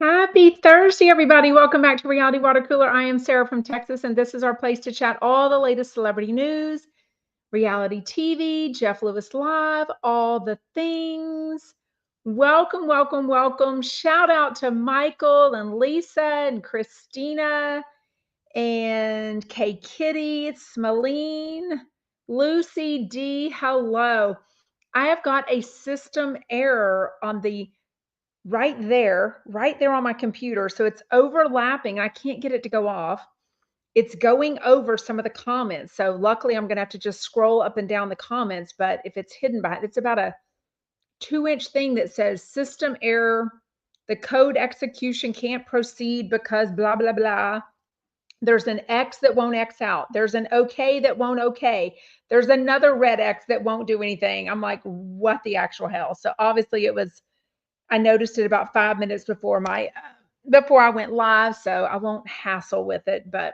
Happy Thursday, everybody. Welcome back to Reality Water Cooler. I am Sarah from Texas, and this is our place to chat all the latest celebrity news, reality TV, Jeff Lewis Live, all the things. Welcome, welcome, welcome. Shout out to Michael and Lisa and Christina and Kay Kitty, Smaleen, Lucy D. Hello. I have got a system error on the right there on my computer. So it's overlapping. I can't get it to go off. It's going over some of the comments. So luckily, I'm going to have to just scroll up and down the comments. But if it's hidden by it's about a 2-inch thing that says system error. The code execution can't proceed because blah, blah, blah. There's an X that won't X out. There's an OK that won't OK. There's another red X that won't do anything. I'm like, what the actual hell? So obviously I noticed it about 5 minutes before before I went live, so I won't hassle with it, but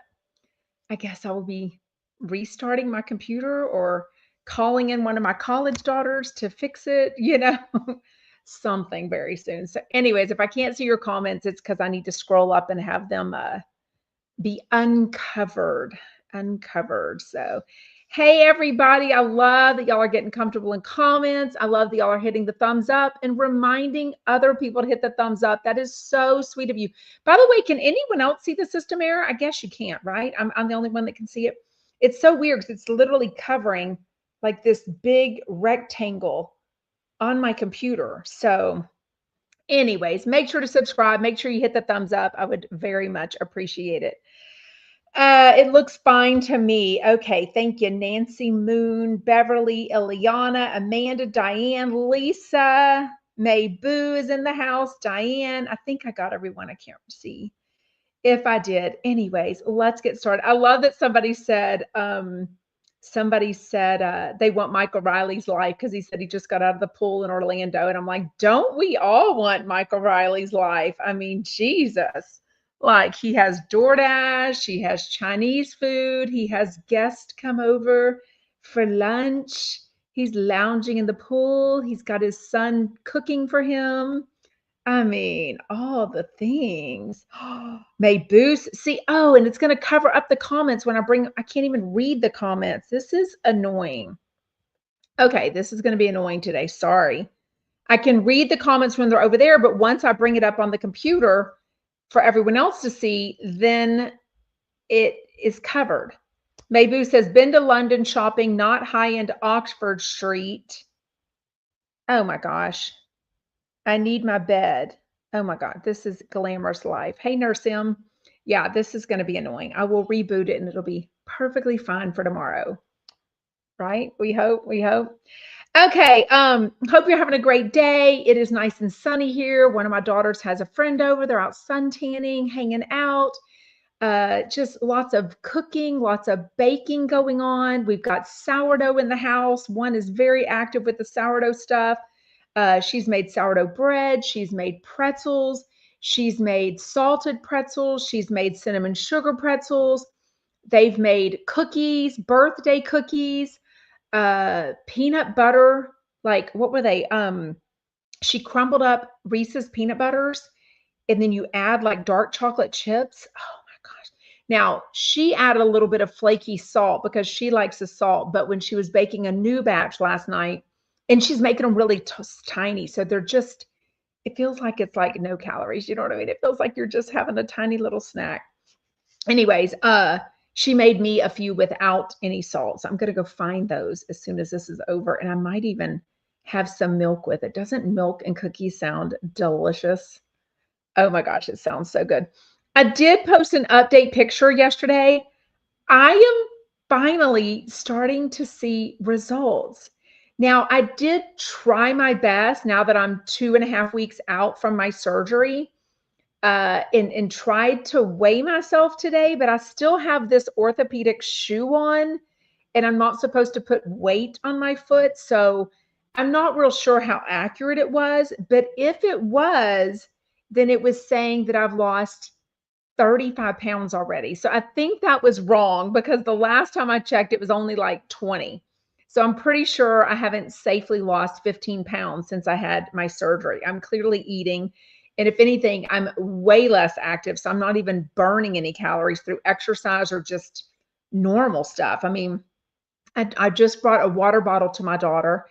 I guess I will be restarting my computer or calling in one of my college daughters to fix it, something very soon. So anyways, if I can't see your comments, it's because I need to scroll up and have them be uncovered. So hey, everybody. I love that y'all are getting comfortable in comments. I love that y'all are hitting the thumbs up and reminding other people to hit the thumbs up. That is so sweet of you. By the way, can anyone else see the system error? I guess you can't, right? I'm the only one that can see it. It's so weird because it's literally covering like this big rectangle on my computer. So anyways, make sure to subscribe. Make sure you hit the thumbs up. I would very much appreciate it. It looks fine to me. Okay, thank you. Nancy Moon, Beverly, Ileana, Amanda, Diane, Lisa, May Boo is in the house. Diane, I think I got everyone. I can't see if I did. Anyways, let's get started. I love that somebody said they want Michael Riley's life because he said he just got out of the pool in Orlando. And I'm like, don't we all want Michael Riley's life? I mean, Jesus. Like he has DoorDash, he has Chinese food, he has guests come over for lunch. He's lounging in the pool. He's got his son cooking for him. I mean, all the things. May boost. See, oh, and it's going to cover up the comments when I can't even read the comments. This is annoying. Okay, this is going to be annoying today. Sorry. I can read the comments when they're over there, but once I bring it up on the computer for everyone else to see, then it is covered. Maybu says, been to London shopping, not high-end Oxford Street. Oh my gosh. I need my bed. Oh my God, this is glamorous life. Hey, Nursim. Yeah, this is going to be annoying. I will reboot it and it'll be perfectly fine for tomorrow. Right? We hope. Okay, hope you're having a great day. It is nice and sunny here. One of my daughters has a friend over. They're out sun tanning, hanging out. Just lots of cooking, lots of baking going on. We've got sourdough in the house. One is very active with the sourdough stuff. She's made sourdough bread. She's made pretzels. She's made salted pretzels. She's made cinnamon sugar pretzels. They've made cookies, birthday cookies, peanut butter. Like, what were they? She crumbled up Reese's peanut butters, and then you add like dark chocolate chips. Oh my gosh. Now, she added a little bit of flaky salt because she likes the salt, but when she was baking a new batch last night, and she's making them really tiny, so they're just, it feels like it's like no calories. You know what I mean? It feels like you're just having a tiny little snack. Anyways, she made me a few without any salt. So I'm going to go find those as soon as this is over. And I might even have some milk with it. Doesn't milk and cookies sound delicious? Oh my gosh, it sounds so good. I did post an update picture yesterday. I am finally starting to see results. Now, I did try my best now that I'm 2.5 weeks out from my surgery and tried to weigh myself today, but I still have this orthopedic shoe on and I'm not supposed to put weight on my foot. So I'm not real sure how accurate it was, but if it was, then it was saying that I've lost 35 pounds already. So I think that was wrong because the last time I checked, it was only like 20. So I'm pretty sure I haven't safely lost 15 pounds since I had my surgery. I'm clearly eating. And if anything, I'm way less active. So I'm not even burning any calories through exercise or just normal stuff. I mean, I just brought a water bottle to my daughter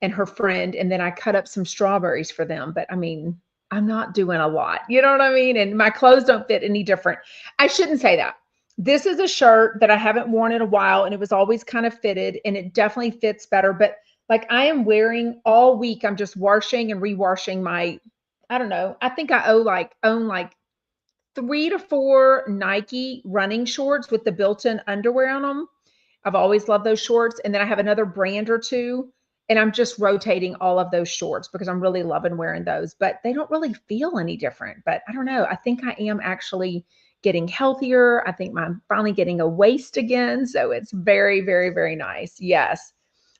and her friend, and then I cut up some strawberries for them. But I mean, I'm not doing a lot. You know what I mean? And my clothes don't fit any different. I shouldn't say that. This is a shirt that I haven't worn in a while, and it was always kind of fitted, and it definitely fits better. But like I am wearing all week, I'm just washing and rewashing my, I don't know. I think I own like 3 to 4 Nike running shorts with the built-in underwear on them. I've always loved those shorts. And then I have another brand or two, and I'm just rotating all of those shorts because I'm really loving wearing those, but they don't really feel any different. But I don't know. I think I am actually getting healthier. I think I'm finally getting a waist again. So it's very, very, very nice. Yes.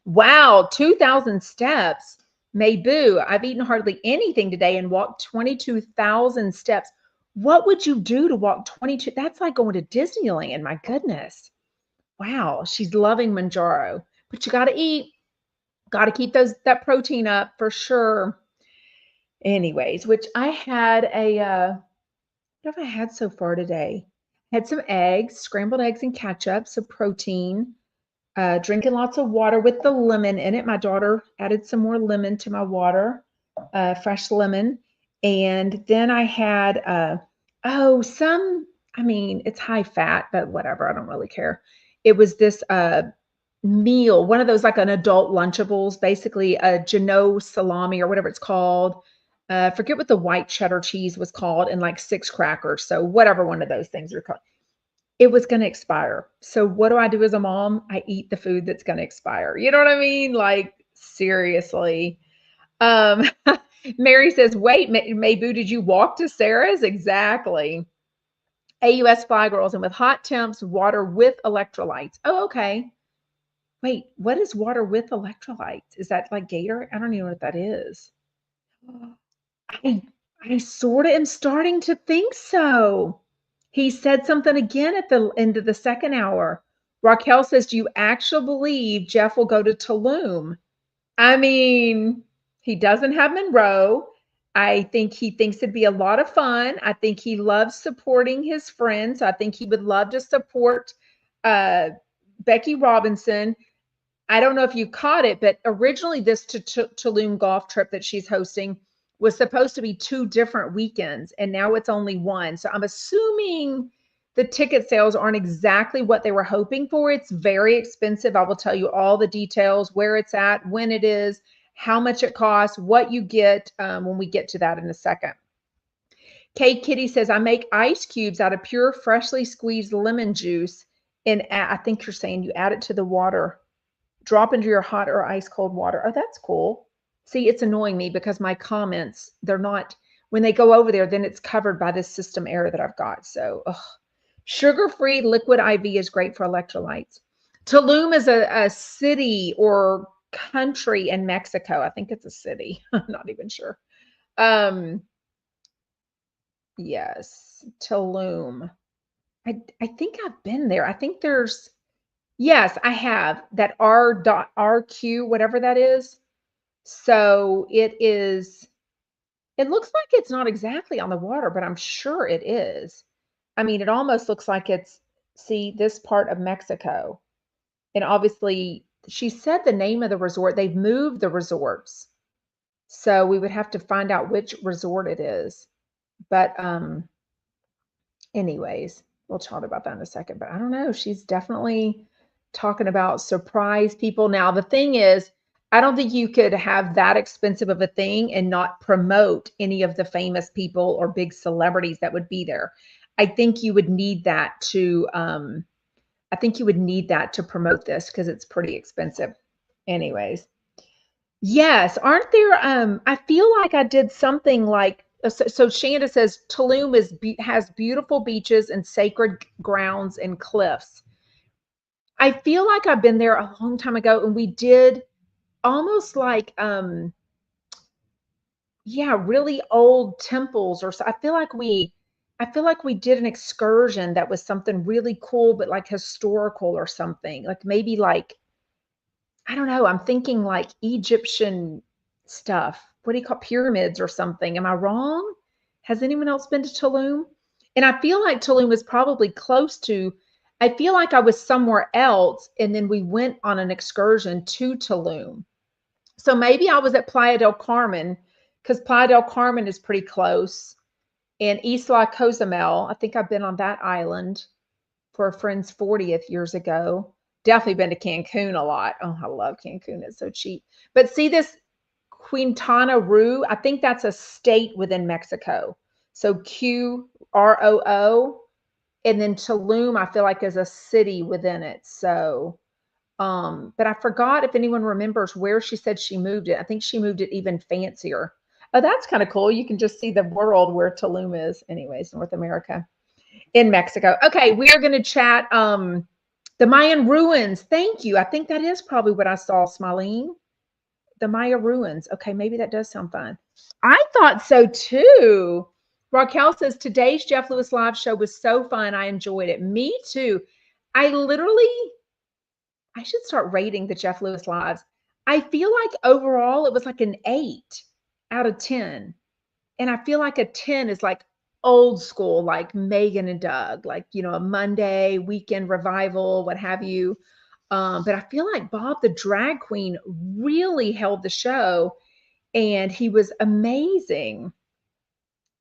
Wow. 2,000 steps. Mayboo, I've eaten hardly anything today and walked 22,000 steps. What would you do to walk 22? That's like going to Disneyland. My goodness. Wow, she's loving Manjaro. But you got to eat. Got to keep that protein up for sure. Anyways, which I had what have I had so far today? Had some eggs, scrambled eggs and ketchup, some protein, drinking lots of water with the lemon in it. My daughter added some more lemon to my water, fresh lemon. And then I had, I mean, it's high fat, but whatever. I don't really care. It was this meal, one of those like an adult Lunchables, basically a Genoa salami or whatever it's called. Forget what the white cheddar cheese was called, and like 6 crackers. So whatever one of those things are called. It was going to expire. So what do I do as a mom? I eat the food that's going to expire. You know what I mean? Like seriously. Um, Mary says, wait, Mayboo, did you walk to Sarah's? Exactly. AUS Fly Girls, and with hot temps, water with electrolytes. Oh, okay. Wait, what is water with electrolytes? Is that like Gator? I don't even know what that is. I, I sort of am starting to think so. He said something again at the end of the second hour. Raquel says, do you actually believe Jeff will go to Tulum? I mean, he doesn't have Monroe. I think he thinks it'd be a lot of fun. I think he loves supporting his friends. I think he would love to support uh, Becky Robinson. I don't know if you caught it, but originally this Tulum golf trip that she's hosting was supposed to be 2 different weekends, and now it's only one. So I'm assuming the ticket sales aren't exactly what they were hoping for. It's very expensive. I will tell you all the details, where it's at, when it is, how much it costs, what you get when we get to that in a second. Kate Kitty says, I make ice cubes out of pure, freshly squeezed lemon juice. And I think you're saying you add it to the water. Drop into your hot or ice cold water. Oh, that's cool. See, it's annoying me because my comments, they're not, when they go over there, then it's covered by this system error that I've got. So, sugar-free liquid IV is great for electrolytes. Tulum is a city or country in Mexico. I think it's a city. I'm not even sure. Yes, Tulum. I think I've been there. I think there's, yes, I have that RQ, whatever that is. So it looks like it's not exactly on the water, but I'm sure it is. I mean, it almost looks like it's, see, this part of Mexico. And obviously, she said the name of the resort. They've moved the resorts. So we would have to find out which resort it is. But anyways, we'll talk about that in a second. But I don't know. She's definitely talking about surprise people. Now, the thing is, I don't think you could have that expensive of a thing and not promote any of the famous people or big celebrities that would be there. I think you would need that to promote this because it's pretty expensive. Anyways. Yes, aren't there I feel like I did something like so Shanda says Tulum has beautiful beaches and sacred grounds and cliffs. I feel like I've been there a long time ago and we did almost like yeah, really old temples or so. I feel like we did an excursion that was something really cool but like historical or something. Like maybe like I don't know, I'm thinking like Egyptian stuff. What do you call pyramids or something? Am I wrong? Has anyone else been to Tulum? And I feel like Tulum is probably close to, I feel like I was somewhere else and then we went on an excursion to Tulum. So maybe I was at Playa del Carmen because Playa del Carmen is pretty close. And Isla Cozumel, I think I've been on that island for a friend's 40th years ago. Definitely been to Cancun a lot. Oh, I love Cancun. It's so cheap. But see this Quintana Roo, I think that's a state within Mexico. So Qroo. And then Tulum, I feel like is a city within it. So, but I forgot if anyone remembers where she said she moved it. I think she moved it even fancier. Oh, that's kind of cool. You can just see the world where Tulum is, anyways, North America, in Mexico. Okay, we are going to chat the Mayan ruins. Thank you. I think that is probably what I saw, Smileen. The Maya ruins. Okay, maybe that does sound fun. I thought so too. Raquel says today's Jeff Lewis live show was so fun. I enjoyed it. Me too. I should start rating the Jeff Lewis lives. I feel like overall it was like an 8 out of 10. And I feel like a 10 is like old school, like Megan and Doug, like, a Monday weekend revival, what have you. But I feel like Bob the drag queen really held the show and he was amazing.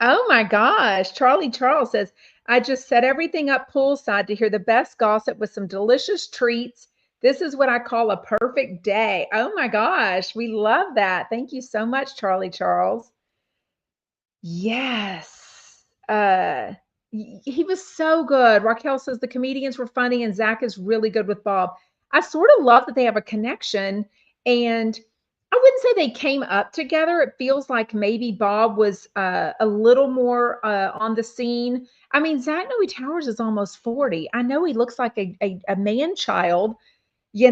Oh my gosh. Charlie Charles says, I just set everything up poolside to hear the best gossip with some delicious treats. This is what I call a perfect day. Oh my gosh. We love that. Thank you so much, Charlie Charles. Yes. He was so good. Raquel says the comedians were funny and Zach is really good with Bob. I sort of love that they have a connection, and I wouldn't say they came up together. It feels like maybe Bob was a little more on the scene. I mean, Zach Noe Towers is almost 40. I know he looks like a man child. He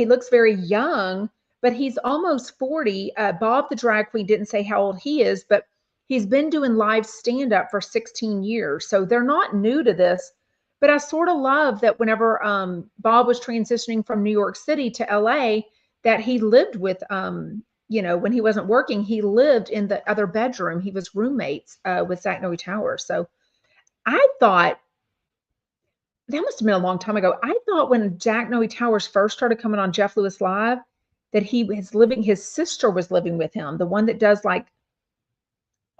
looks very young, but he's almost 40. Bob the drag queen didn't say how old he is, but he's been doing live stand up for 16 years. So they're not new to this. But I sort of love that whenever Bob was transitioning from New York City to LA, that he lived with, when he wasn't working, he lived in the other bedroom. He was roommates with Zach Noe Towers. So I thought that must have been a long time ago. I thought when Zach Noe Towers first started coming on Jeff Lewis Live, that his sister was living with him, the one that does like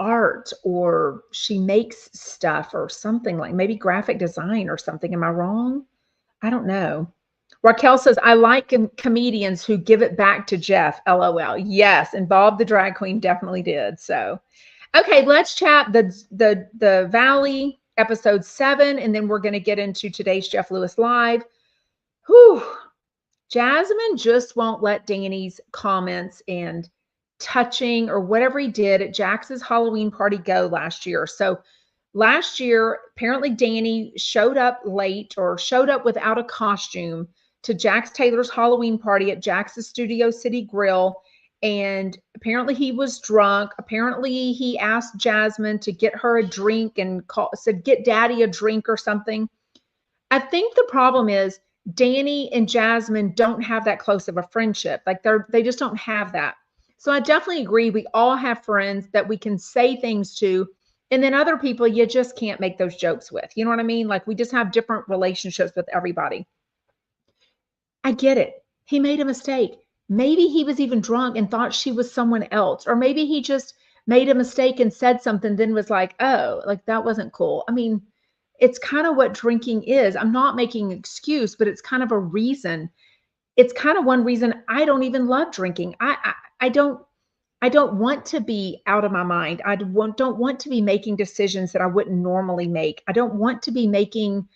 art or she makes stuff or something, like maybe graphic design or something. Am I wrong? I don't know. Raquel says, I like comedians who give it back to Jeff. LOL. Yes. And Bob the drag queen definitely did. So, okay, let's chat the Valley episode 7. And then we're going to get into today's Jeff Lewis Live. Whew. Jasmine just won't let Danny's comments and touching or whatever he did at Jax's Halloween party go last year. So last year, apparently Danny showed up late or showed up without a costume to Jax Taylor's Halloween party at Jax's Studio City Grill. And apparently he was drunk. Apparently he asked Jasmine to get her a drink and said, get daddy a drink or something. I think the problem is Danny and Jasmine don't have that close of a friendship. Like they just don't have that. So I definitely agree. We all have friends that we can say things to, and then other people you just can't make those jokes with. You know what I mean? Like we just have different relationships with everybody. I get it. He made a mistake. Maybe he was even drunk and thought she was someone else, or maybe he just made a mistake and said something, then was like, oh, like that wasn't cool. I mean, it's kind of what drinking is. I'm not making an excuse, but it's kind of a reason. It's kind of one reason I don't even love drinking. I don't want to be out of my mind. I don't want to be making decisions that I wouldn't normally make. I don't want to be making,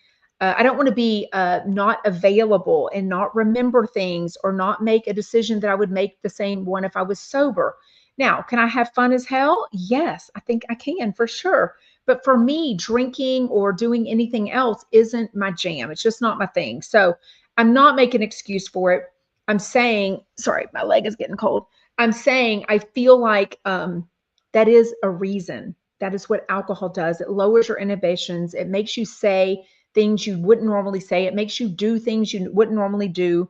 I don't want to be not available and not remember things or not make a decision that I would make the same one if I was sober. Now, can I have fun as hell? Yes, I think I can for sure. But for me, drinking or doing anything else isn't my jam. It's just not my thing. So I'm not making an excuse for it. I'm saying, sorry, my leg is getting cold. I'm saying I feel like that is a reason. That is what alcohol does. It lowers your inhibitions. It makes you say things you wouldn't normally say. It makes you do things you wouldn't normally do.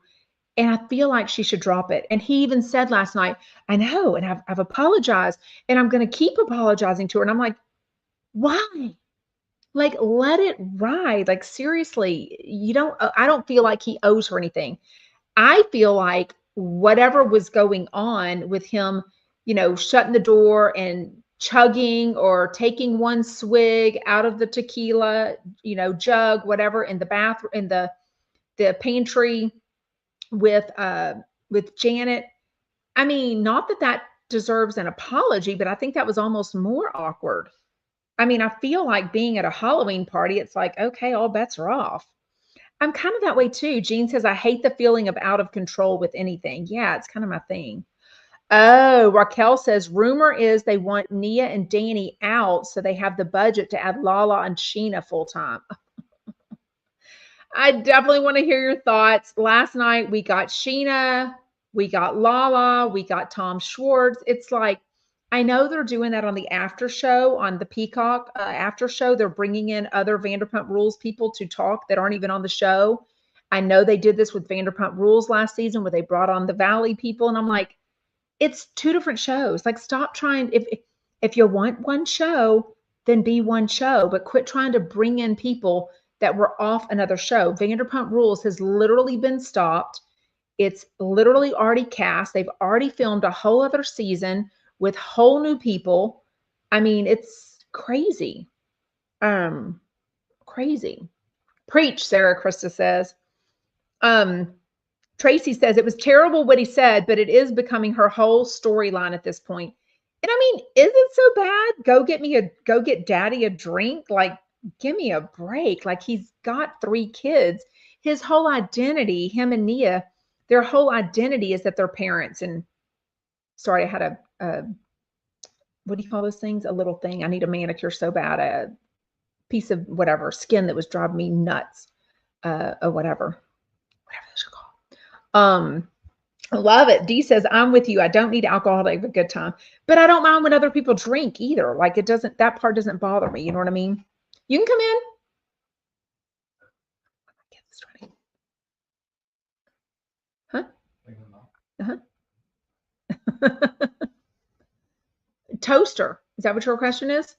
And I feel like she should drop it. And he even said last night, I know, and I've apologized, and I'm going to keep apologizing to her. And I'm like, Why? Like, let it ride. Like, seriously, I don't feel like he owes her anything. I feel like whatever was going on with him, shutting the door and chugging or taking one swig out of the tequila, jug, whatever, in the bathroom, in the pantry with Janet. I mean, not that that deserves an apology, but I think that was almost more awkward. I mean, I feel like being at a Halloween party, it's like, okay, all bets are off. I'm kind of that way too. Jean says, I hate the feeling of out of control with anything. Yeah, it's kind of my thing. Oh, Raquel says, rumor is they want Nia and Danny out so they have the budget to add Lala and Sheena full time. I definitely want to hear your thoughts. Last night we got Sheena, we got Lala, we got Tom Schwartz. It's like, I know they're doing that on the after show, on the Peacock after show. They're bringing in other Vanderpump Rules people to talk that aren't even on the show. I know they did this with Vanderpump Rules last season where they brought on the Valley people. And I'm like, it's two different shows. Like, stop trying. If you want one show, then be one show, but quit trying to bring in people that were off another show. Vanderpump Rules has literally been stopped. It's literally already cast. They've already filmed a whole other season with whole new people. I mean, it's crazy. Crazy. Preach, Sarah Krista says. Tracy says it was terrible what he said, but it is becoming her whole storyline at this point. And I mean, is it so bad? Go get daddy a drink. Like, give me a break. Like, he's got 3 kids. His whole identity, him and Nia, their whole identity is that they're parents. And sorry, I had a what do you call those things? A little thing. I need a manicure so bad. A piece of whatever skin that was driving me nuts. Or whatever those are called. Love it. Dee says, I'm with you. I don't need alcohol to have a good time, but I don't mind when other people drink either. Like, that part doesn't bother me. You know what I mean? You can come in. Huh? Uh-huh. Toaster. Is that what your question is?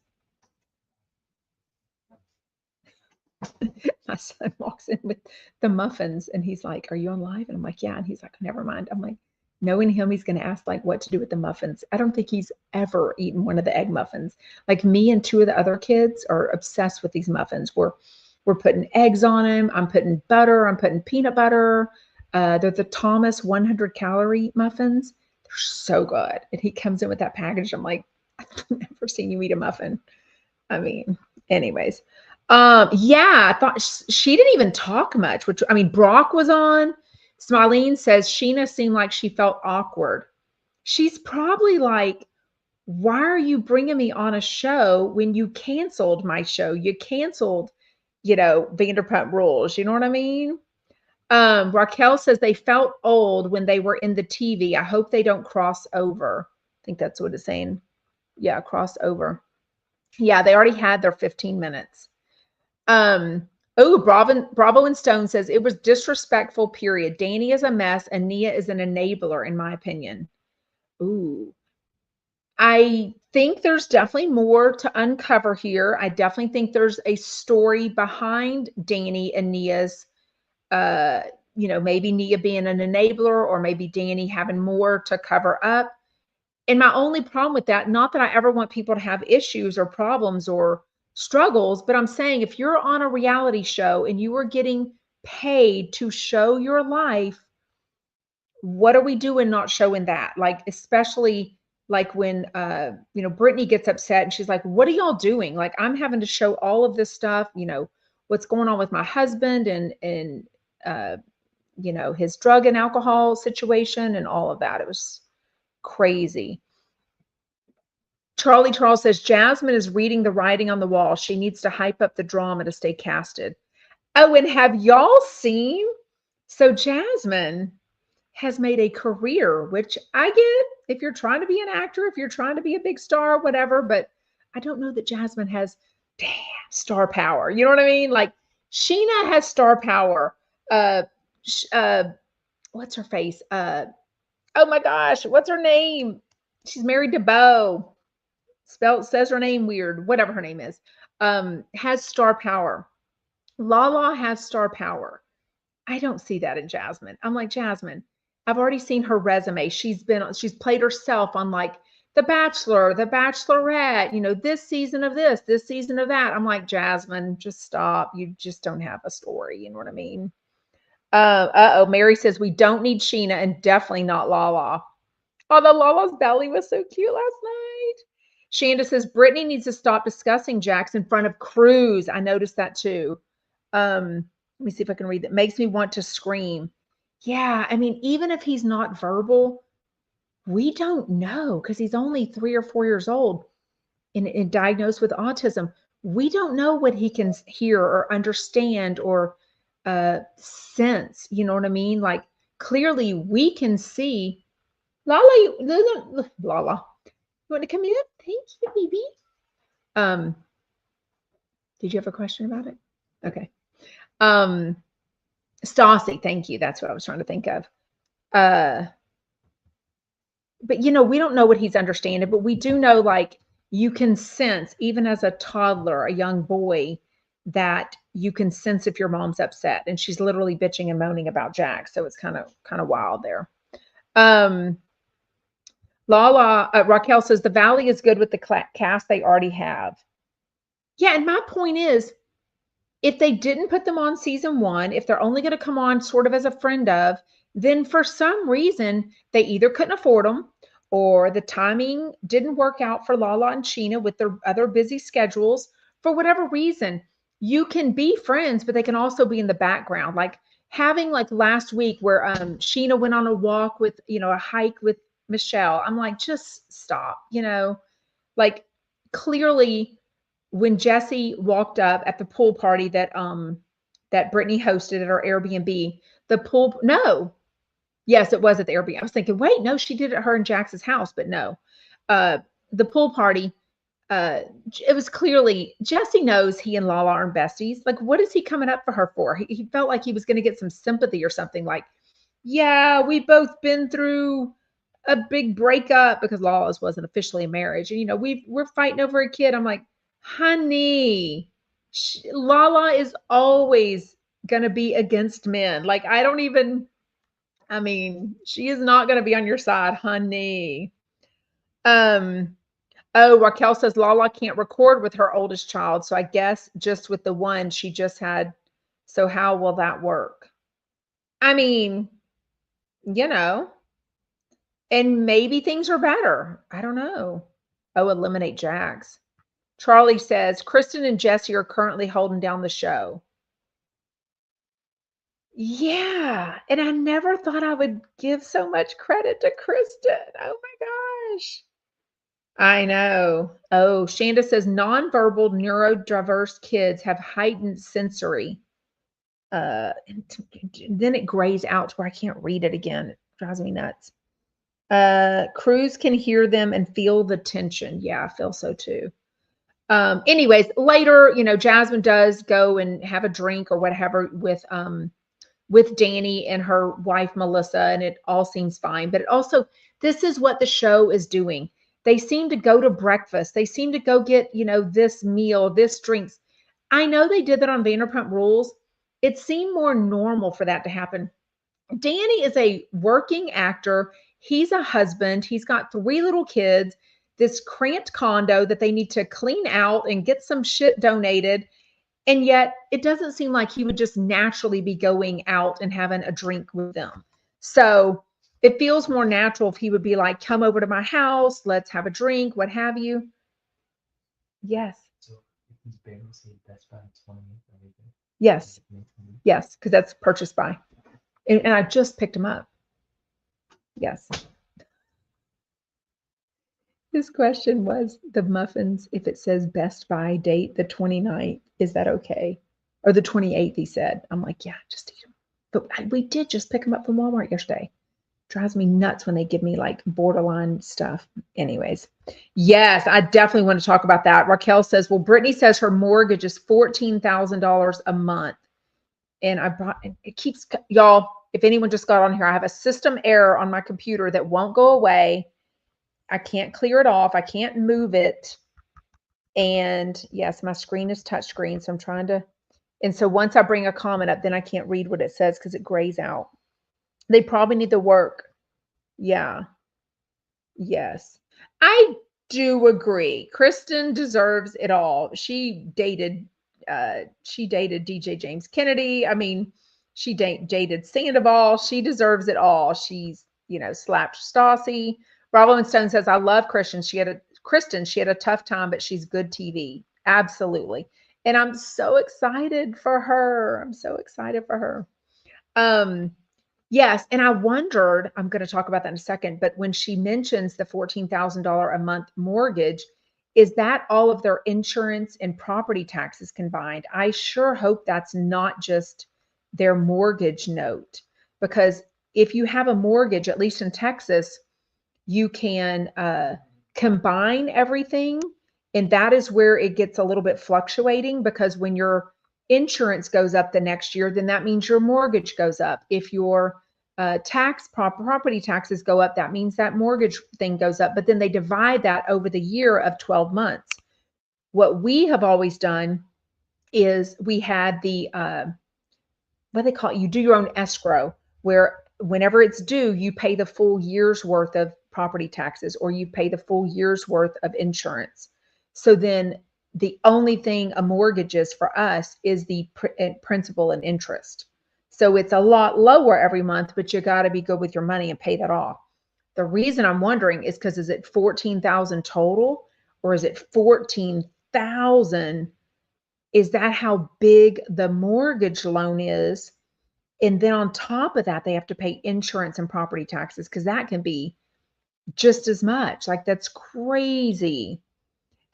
My son walks in with the muffins and he's like, are you on live? And I'm like, yeah. And he's like, never mind. I'm like, knowing him, he's going to ask like what to do with the muffins. I don't think he's ever eaten one of the egg muffins. Like, me and 2 of the other kids are obsessed with these muffins. We're putting eggs on them. I'm putting butter. I'm putting peanut butter. They're the Thomas 100 calorie muffins. They're so good. And he comes in with that package. I'm like, I've never seen you eat a muffin. I mean, anyways. Yeah, I thought she didn't even talk much, which, I mean, Brock was on. Smilene says Sheena seemed like she felt awkward. She's probably like, why are you bringing me on a show when you canceled my show? You canceled, Vanderpump Rules. You know what I mean? Raquel says they felt old when they were in the TV. I hope they don't cross over. I think that's what it's saying. Yeah, cross over. Yeah, they already had their 15 minutes. Bravo and Stone says it was disrespectful, period. Danny is a mess and Nia is an enabler, in my opinion. Ooh. I think there's definitely more to uncover here. I definitely think there's a story behind Danny and Nia's, maybe Nia being an enabler or maybe Danny having more to cover up. And my only problem with that, not that I ever want people to have issues or problems or struggles, but I'm saying if you're on a reality show and you are getting paid to show your life, what are we doing not showing that? Like, especially like when Brittany gets upset and she's like, what are y'all doing? Like, I'm having to show all of this stuff, what's going on with my husband and his drug and alcohol situation and all of that. It was crazy. Charles says Jasmine is reading the writing on the wall. She needs to hype up the drama to stay casted. Oh, and have y'all seen? So Jasmine has made a career, which I get if you're trying to be an actor, if you're trying to be a big star, whatever, but I don't know that Jasmine has star power. You know what I mean? Like, Sheena has star power. What's her face? Oh my gosh, what's her name? She's married to Bo. says her name weird, whatever her name is, has star power. Lala has star power. I don't see that in Jasmine. I'm like, Jasmine, I've already seen her resume. She's played herself on like The Bachelor, The Bachelorette, this season of this season of that. I'm like, Jasmine, just stop. You just don't have a story. You know what I mean? Uh-oh. Mary says we don't need Sheena and definitely not Lala. Although Lala's belly was so cute last night. Shanda says Brittany needs to stop discussing Jax in front of Cruz. I noticed that too. Let me see if I can read that. Makes me want to scream. Yeah, I mean, even if he's not verbal, we don't know because he's only 3 or 4 years old and diagnosed with autism. We don't know what he can hear or understand or sense. You know what I mean? Like clearly we can see. Lala, Lala, you want to come in? Thank you, baby. Did you have a question about it? Okay. Stassi, thank you. That's what I was trying to think of. But we don't know what he's understanding, but we do know like you can sense, even as a toddler, a young boy, that you can sense if your mom's upset. And she's literally bitching and moaning about Jack. So it's kind of wild there. Lala, Raquel says the Valley is good with the cast they already have. Yeah, and my point is, if they didn't put them on season 1, if they're only going to come on sort of as a friend of, then for some reason they either couldn't afford them or the timing didn't work out for Lala and Sheena with their other busy schedules. For whatever reason, you can be friends, but they can also be in the background. Like having like last week where Sheena went on a walk with, a hike with Michelle. I'm like, just stop, like clearly when Jesse walked up at the pool party that Brittany hosted at our Airbnb, yes, it was at the Airbnb. I was thinking, wait, no, she did it at her and Jax's house, but no. The pool party, it was clearly Jesse knows he and Lala are besties. Like, what is he coming up for her for? He felt like he was going to get some sympathy or something like, yeah, we've both been through a big breakup because Lala's wasn't officially a marriage. And, we're fighting over a kid. I'm like, honey, Lala is always going to be against men. Like, she is not going to be on your side, honey. Raquel says Lala can't record with her oldest child. So I guess just with the one she just had. So how will that work? I mean, and maybe things are better. I don't know. Eliminate Jax. Charlie says Kristen and Jesse are currently holding down the show. Yeah. And I never thought I would give so much credit to Kristen. Oh my gosh. I know. Oh, Shanda says nonverbal neurodiverse kids have heightened sensory. And then it grays out to where I can't read it again. It drives me nuts. Cruz can hear them and feel the tension. Yeah, I feel so too. Anyways, later, Jasmine does go and have a drink or whatever with Danny and her wife, Melissa, and it all seems fine. But it also, this is what the show is doing. They seem to go to breakfast. They seem to go get, this meal, this drinks. I know they did that on Vanderpump Rules. It seemed more normal for that to happen. Danny is a working actor. He's a husband. He's got 3 little kids, this cramped condo that they need to clean out and get some shit donated. And yet it doesn't seem like he would just naturally be going out and having a drink with them. So it feels more natural if he would be like, come over to my house, let's have a drink, what have you. Yes. So he's barely saying Best Buy 20. Yes. Yes, because that's purchased by. And I just picked him up. Yes. His question was the muffins, if it says Best Buy date, the 29th, is that okay? Or the 28th, he said. I'm like, yeah, just eat them. But we did just pick them up from Walmart yesterday. Drives me nuts when they give me like borderline stuff. Anyways, yes, I definitely want to talk about that. Raquel says, well, Brittany says her mortgage is $14,000 a month. And it keeps, y'all, if anyone just got on here, I have a system error on my computer that won't go away. I can't clear it off. I can't move it. And yes, my screen is touchscreen, so I'm trying to. And so once I bring a comment up, then I can't read what it says because it grays out. They probably need to work. Yeah. Yes. I do agree. Kristen deserves it all. She dated DJ James Kennedy. I mean, she dated Sandoval. She deserves it all. She's, slapped Stassi. Bravo and Stone says, I love Kristen. She had a tough time, but she's good TV. Absolutely. And I'm so excited for her. I'm so excited for her. Yes, and I wondered, I'm going to talk about that in a second, but when she mentions the $14,000 a month mortgage, is that all of their insurance and property taxes combined? I sure hope that's not just their mortgage note, because if you have a mortgage, at least in Texas, you can combine everything, and that is where it gets a little bit fluctuating, because when your insurance goes up the next year, then that means your mortgage goes up. If your property taxes go up, that means that mortgage thing goes up, but then they divide that over the year of 12 months. What we have always done is we had the what they call it, you do your own escrow, where whenever it's due, you pay the full year's worth of property taxes, or you pay the full year's worth of insurance. So then the only thing a mortgage is for us is the principal and interest. So it's a lot lower every month, but you got to be good with your money and pay that off. The reason I'm wondering is because, is it 14,000 total, or is it 14,000? Is that how big the mortgage loan is? And then on top of that, they have to pay insurance and property taxes, because that can be just as much. Like, that's crazy.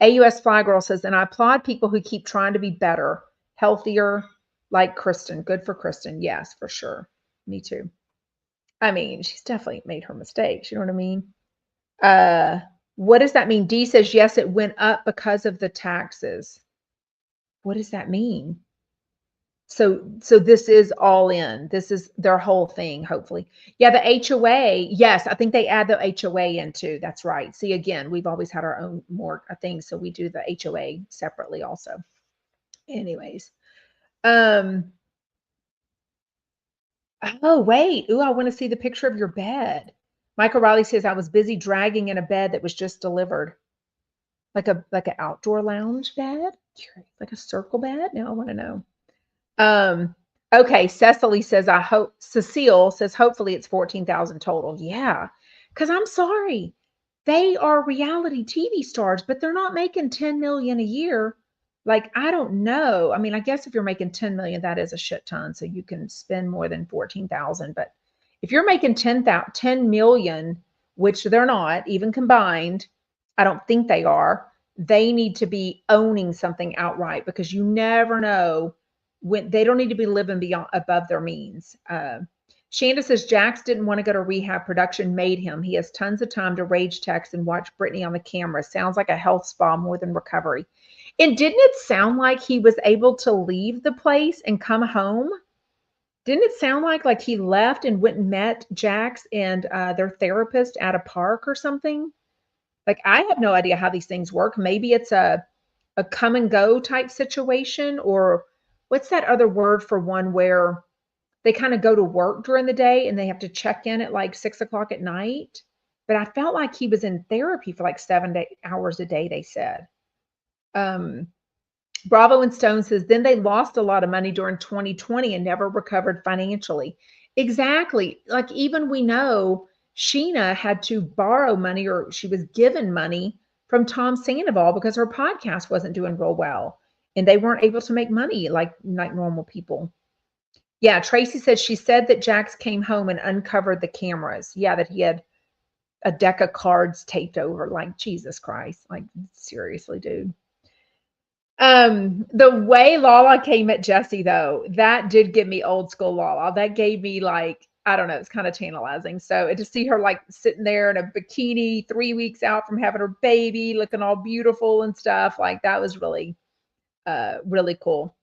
AUS Fly Girl says, and I applaud people who keep trying to be better, healthier, like Kristen. Good for Kristen. Yes, for sure. Me too. I mean, she's definitely made her mistakes. You know what I mean? What does that mean? Dee says, yes, it went up because of the taxes. What does that mean? So this is all in. This is their whole thing, hopefully. Yeah, the HOA. Yes, I think they add the HOA in too. That's right. See, again, we've always had our own more things, so we do the HOA separately also. Anyways. Oh, wait. Ooh, I want to see the picture of your bed. Michael Riley says, I was busy dragging in a bed that was just delivered. Like an outdoor lounge bed? Like a circle bed? Now I want to know. Okay, Cecily says, Cecile says, hopefully it's 14,000 total. Yeah, because I'm sorry. They are reality TV stars, but they're not making 10 million a year. Like, I don't know. I mean, I guess if you're making 10 million, that is a shit ton. So you can spend more than 14,000. But if you're making 10 million, which they're not, even combined, I don't think they are, they need to be owning something outright, because you never know when they don't need to be living above their means. Shanda says, Jax didn't want to go to rehab. Production made him. He has tons of time to rage text and watch Brittany on the camera. Sounds like a health spa more than recovery. And didn't it sound like he was able to leave the place and come home? Didn't it sound like he left and went and met Jax and their therapist at a park or something? Like, I have no idea how these things work. Maybe it's a come and go type situation, or what's that other word for one where they kind of go to work during the day and they have to check in at like 6:00 at night. But I felt like he was in therapy for like 7 hours a day, they said. Bravo and Stone says, then they lost a lot of money during 2020 and never recovered financially. Exactly. Like, even we know Sheena had to borrow money, or she was given money from Tom Sandoval, because her podcast wasn't doing real well and they weren't able to make money like normal people. Yeah, Tracy says she said that Jax came home and uncovered the cameras. Yeah, that he had a deck of cards taped over. Like, Jesus Christ. Like, seriously, dude. The way Lala came at Jesse, though, that did give me old school Lala. That gave me, like, I don't know, it's kind of tantalizing. So to see her like sitting there in a bikini 3 weeks out from having her baby, looking all beautiful and stuff, like, that was really, really cool.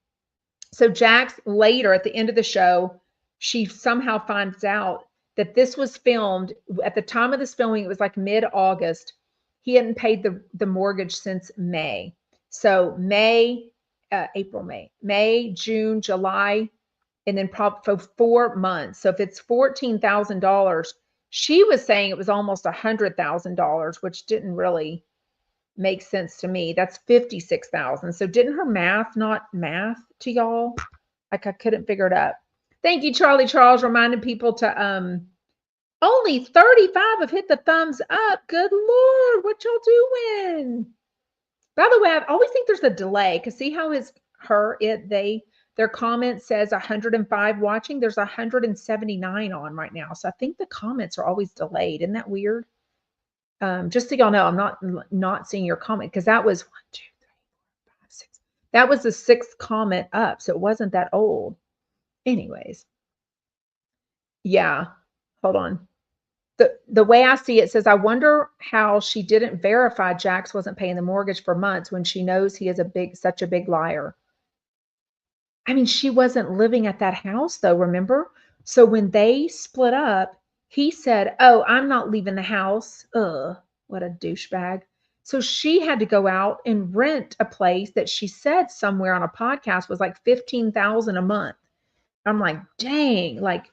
So Jax later at the end of the show, she somehow finds out that this was filmed at the time of this filming. It was like mid-August. he hadn't paid the mortgage since May. So April, May, June, July, and then probably for 4 months. So if it's $14,000, she was saying it was almost $100,000, which didn't really make sense to me. That's 56,000. So didn't her math not math to y'all? Like I couldn't figure it out. Thank you, Charlie Charles, reminding people to only 35 have hit the thumbs up. Good Lord, what y'all doing? By the way, I always think there's a delay because see how their comment says 105 watching. There's 179 on right now. So I think the comments are always delayed. Isn't that weird? Just so y'all know, I'm not seeing your comment because that was 1, 2, 3, 4, 5, 6. That was the 6th comment up, so it wasn't that old. Anyways, yeah. Hold on. The way I see it says, I wonder how she didn't verify Jax wasn't paying the mortgage for months when she knows he is such a big liar. I mean, she wasn't living at that house though, remember? So when they split up, he said, "Oh, I'm not leaving the house." Ugh, what a douchebag. So she had to go out and rent a place that she said somewhere on a podcast was like $15,000 a month. I'm like, dang, like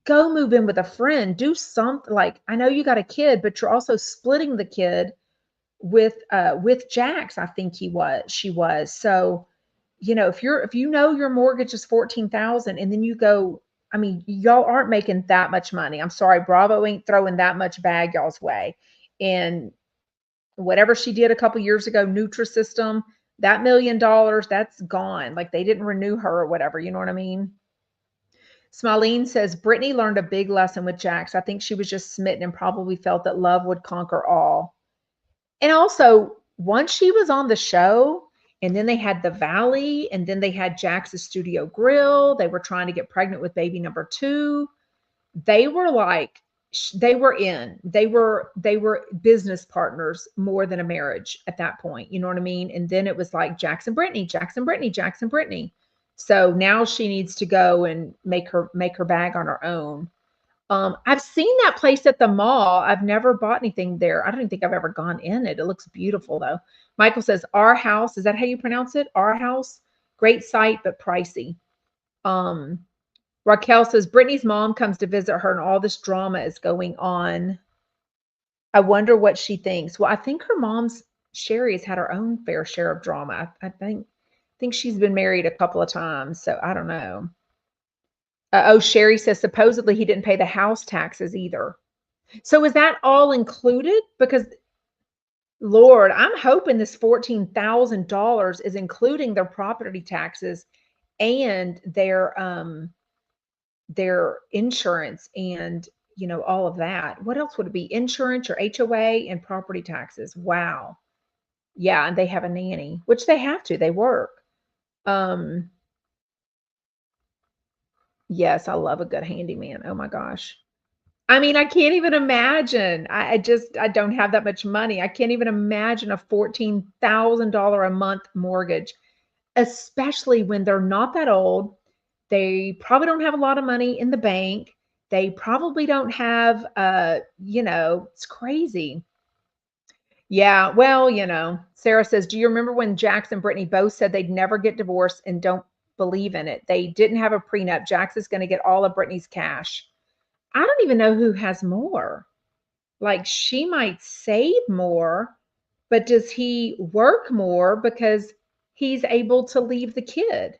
go move in with a friend, do something. Like, I know you got a kid, but you're also splitting the kid with Jax, I think she was. So, if you know your mortgage is 14,000 and then you go, I mean, y'all aren't making that much money. I'm sorry, Bravo ain't throwing that much bag y'all's way. And whatever she did a couple years ago, Nutrisystem, that $1 million, that's gone. Like they didn't renew her or whatever. You know what I mean? Smaleen says, Brittany learned a big lesson with Jax. I think she was just smitten and probably felt that love would conquer all. And also, once she was on the show, and then they had the Valley, and then they had Jax's Studio Grill. They were trying to get pregnant with baby number 2. They were like, they were in. They were business partners more than a marriage at that point. You know what I mean? And then it was like Jax and Brittany, Jax and Brittany, Jax and Brittany. So now she needs to go and make her bag on her own. I've seen that place at the mall. I've never bought anything there. I don't even think I've ever gone in it. It looks beautiful though. Michael says, Our House. Is that how you pronounce it? Our House. Great site, but pricey. Raquel says, Brittany's mom comes to visit her and all this drama is going on. I wonder what she thinks. Well, I think her mom's Sherry has had her own fair share of drama. I think she's been married a couple of times. So I don't know. Sherry says supposedly he didn't pay the house taxes either. So is that all included? Because Lord, I'm hoping this $14,000 is including their property taxes and their insurance and all of that. What else would it be? Insurance or HOA and property taxes. Wow. Yeah, and they have a nanny, which they have to. They work. Yes, I love a good handyman. Oh my gosh. I mean, I can't even imagine. I don't have that much money. I can't even imagine a $14,000 a month mortgage, especially when they're not that old. They probably don't have a lot of money in the bank. They probably don't have, it's crazy. Yeah, well, Sarah says, do you remember when Jax and Brittany both said they'd never get divorced and don't believe in it? They didn't have a prenup. Jax is going to get all of Brittany's cash. I don't even know who has more. Like she might save more, but does he work more because he's able to leave the kid?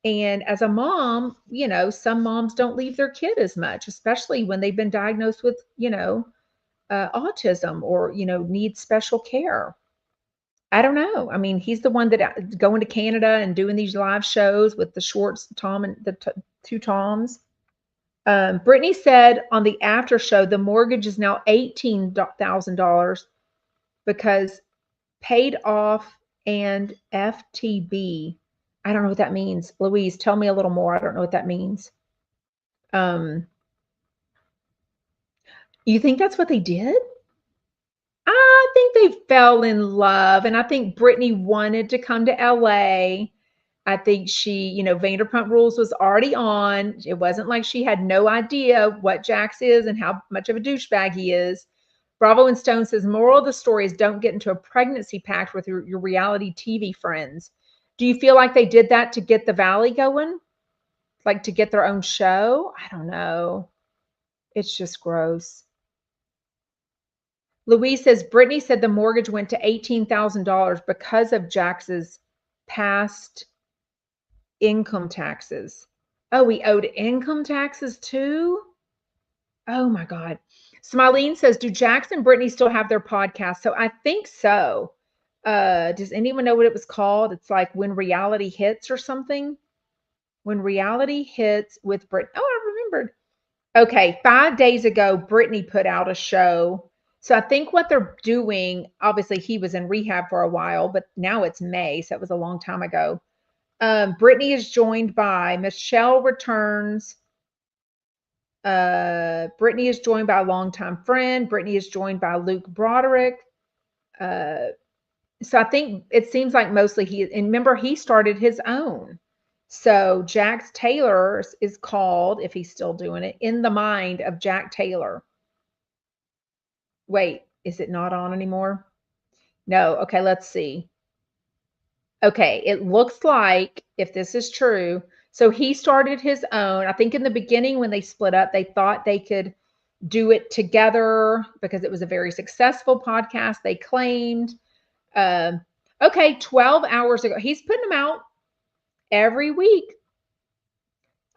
And as a mom, some moms don't leave their kid as much, especially when they've been diagnosed with, autism or, need special care. I don't know. I mean, he's the one that going to Canada and doing these live shows with the Schwartz, Tom and the 2 Toms. Brittany said on the after show, the mortgage is now $18,000 because paid off and FTB. I don't know what that means. Louise, tell me a little more. I don't know what that means. You think that's what they did? I think they fell in love. And I think Brittany wanted to come to LA. I think she, Vanderpump Rules was already on. It wasn't like she had no idea what Jax is and how much of a douchebag he is. Bravo and Stone says, moral of the story is don't get into a pregnancy pact with your reality TV friends. Do you feel like they did that to get the Valley going? Like to get their own show? I don't know. It's just gross. Louise says, Brittany said the mortgage went to $18,000 because of Jax's past income taxes. Oh, we owed income taxes too? Oh my God. Smilene says, do Jax and Brittany still have their podcast? So I think so. Does anyone know what it was called? It's like When Reality Hits or something. When Reality Hits with Brittany. Oh, I remembered. Okay, 5 days ago, Brittany put out a show. So I think what they're doing, obviously he was in rehab for a while, but now it's May, so it was a long time ago. Brittany is joined by Michelle returns. Brittany is joined by a longtime friend. Brittany is joined by Luke Broderick. So I think it seems like mostly and remember, he started his own. So Jax Taylor is called, if he's still doing it, In the Mind of Jack Taylor. Wait, is it not on anymore? No. Okay, let's see. Okay, it looks like, if this is true, so he started his own. I think in the beginning when they split up, they thought they could do it together because it was a very successful podcast, they claimed. Okay, 12 hours ago. He's putting them out every week.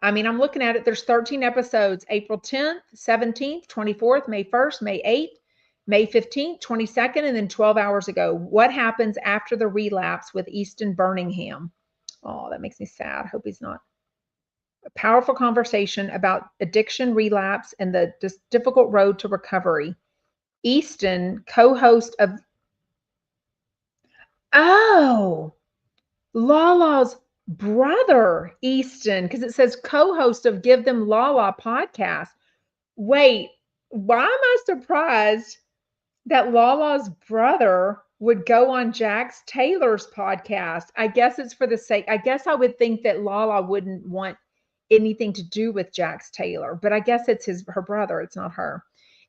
I mean, I'm looking at it. There's 13 episodes, April 10th, 17th, 24th, May 1st, May 8th, May 15th, 22nd, and then 12 hours ago. What happens after the relapse with Easton Birmingham? Oh, that makes me sad. Hope he's not. A powerful conversation about addiction, relapse, and the difficult road to recovery. Easton, co-host of Lala's brother, Easton, because it says co-host of Give Them Lala podcast. Wait, why am I surprised that Lala's brother would go on Jax Taylor's podcast? I guess it's for the sake. I guess I would think that Lala wouldn't want anything to do with Jax Taylor, but I guess it's her brother. It's not her.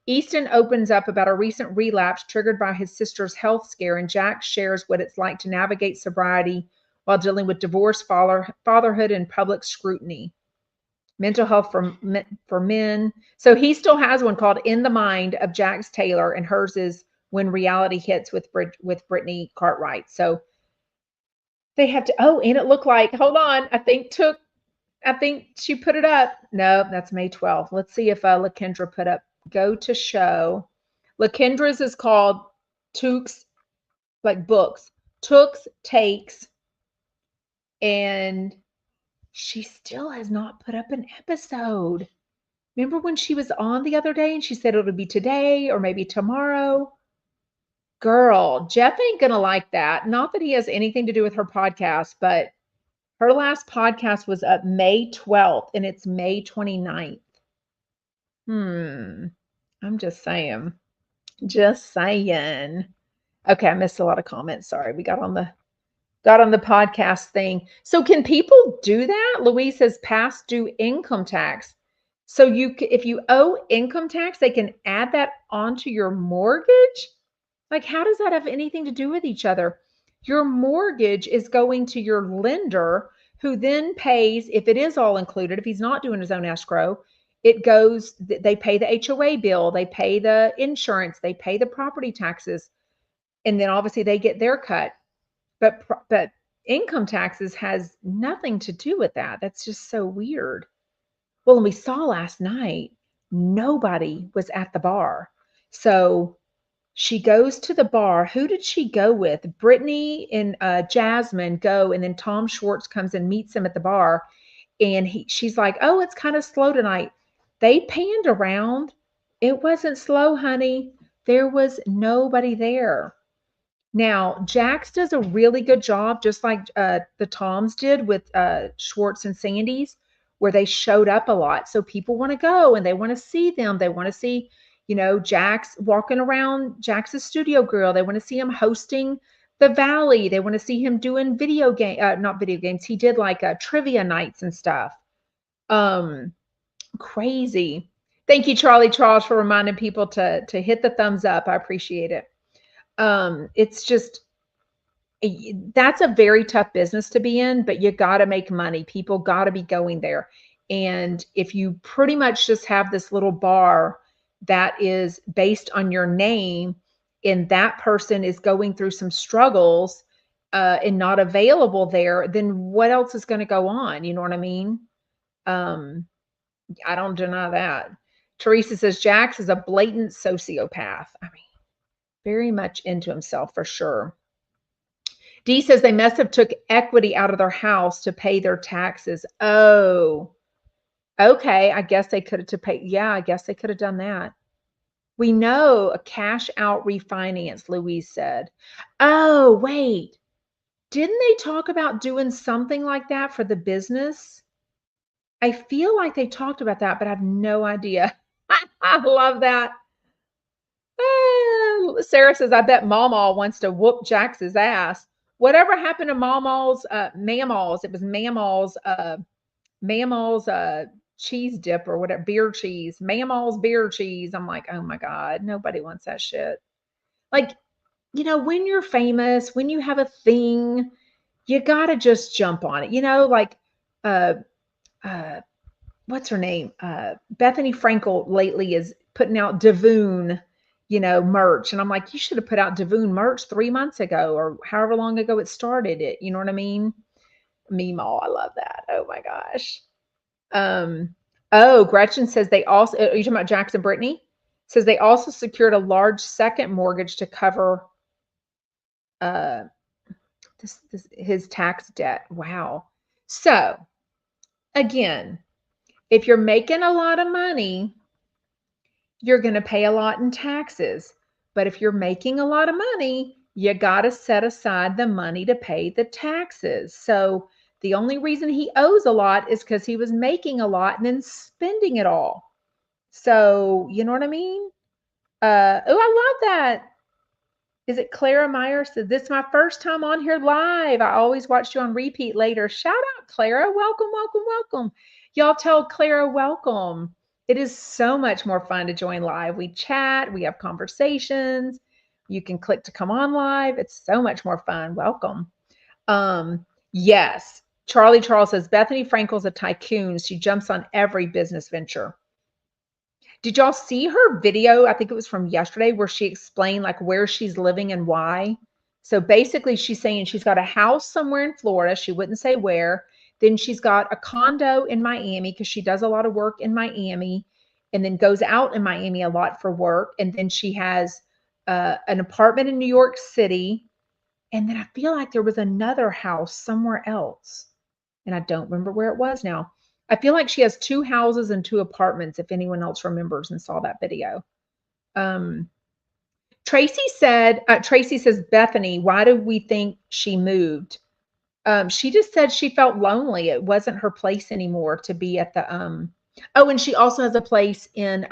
Easton opens up about a recent relapse triggered by his sister's health scare, and Jax shares what it's like to navigate sobriety while dealing with divorce, fatherhood, and public scrutiny. Mental health for men. So he still has one called In the Mind of Jax Taylor, and hers is When Reality Hits with Brittany Cartwright. So they have to, and it looked like, hold on, I think she put it up. No, that's May 12th. Let's see if LaKendra put up, go to show. LaKendra's is called Tukes, like books, Tukes Takes, and she still has not put up an episode. Remember when she was on the other day and she said it would be today or maybe tomorrow? Girl, Jeff ain't going to like that. Not that he has anything to do with her podcast, but her last podcast was up May 12th and it's May 29th. I'm just saying. Just saying. Okay, I missed a lot of comments. Sorry. We got on the podcast thing. So can people do that? Louise says past due income tax. So if you owe income tax, they can add that onto your mortgage? Like, how does that have anything to do with each other? Your mortgage is going to your lender, who then pays, if it is all included, if he's not doing his own escrow, they pay the HOA bill, they pay the insurance, they pay the property taxes, and then obviously they get their cut. But income taxes has nothing to do with that. That's just so weird. Well, and we saw last night, nobody was at the bar. So she goes to the bar. Who did she go with? Brittany and Jasmine go, and then Tom Schwartz comes and meets them at the bar. And she's like, oh, it's kind of slow tonight. They panned around. It wasn't slow, honey. There was nobody there. Now, Jax does a really good job, just like the Toms did with Schwartz and Sandy's, where they showed up a lot. So people want to go and they want to see them. They want to see, Jax walking around Jax's studio grill. They want to see him hosting the Valley. They want to see him doing not video games. He did like trivia nights and stuff. Crazy. Thank you, Charlie Charles, for reminding people to hit the thumbs up. I appreciate it. It's just that's a very tough business to be in, but you got to make money. People got to be going there. And if you pretty much just have this little bar that is based on your name, and that person is going through some struggles and not available there, then what else is going to go on? You know what I mean? Um, I don't deny that. Teresa says Jax is a blatant sociopath. I mean, very much into himself for sure. Dee says they must have took equity out of their house to pay their taxes. Oh, okay. I guess they could have to pay. Yeah, I guess they could have done that. We know a cash out refinance, Louise said. Oh, wait. Didn't they talk about doing something like that for the business? I feel like they talked about that, but I have no idea. I love that. Sarah says, I bet Mamaw wants to whoop Jax's ass. Whatever happened to Mamaw's Mamaw's? It was Mamaw's cheese dip or whatever, beer cheese. Mamaw's beer cheese. I'm like, oh my God, nobody wants that shit. Like, when you're famous, when you have a thing, you gotta just jump on it. Like uh what's her name? Bethany Frankel lately is putting out Davoon, merch. And I'm like, you should have put out Davoon merch 3 months ago or however long ago it started it. You know what I mean? Meemaw, I love that. Oh my gosh. Gretchen says they also, are you talking about Jackson Brittany? Says they also secured a large second mortgage to cover uh his tax debt. Wow. So again, if you're making a lot of money, you're going to pay a lot in taxes. But if you're making a lot of money, you got to set aside the money to pay the taxes. So the only reason he owes a lot is because he was making a lot and then spending it all. So, you know what I mean? I love that. Is it Clara Meyer said, this is my first time on here live. I always watched you on repeat later. Shout out, Clara. Welcome, welcome, welcome. Y'all tell Clara welcome. It is so much more fun to join live. We chat, we have conversations. You can click to come on live. It's so much more fun. Welcome. Yes. Charlie Charles says, Bethany Frankel's a tycoon. She jumps on every business venture. Did y'all see her video? I think it was from yesterday where she explained like where she's living and why. So basically she's saying she's got a house somewhere in Florida. She wouldn't say where. Then she's got a condo in Miami because she does a lot of work in Miami and then goes out in Miami a lot for work. And then she has an apartment in New York City. And then I feel like there was another house somewhere else. And I don't remember where it was now. I feel like she has 2 houses and 2 apartments, if anyone else remembers and saw that video. Tracy says, Bethany, why do we think she moved? She just said she felt lonely. It wasn't her place anymore to be at the, and she also has a place in,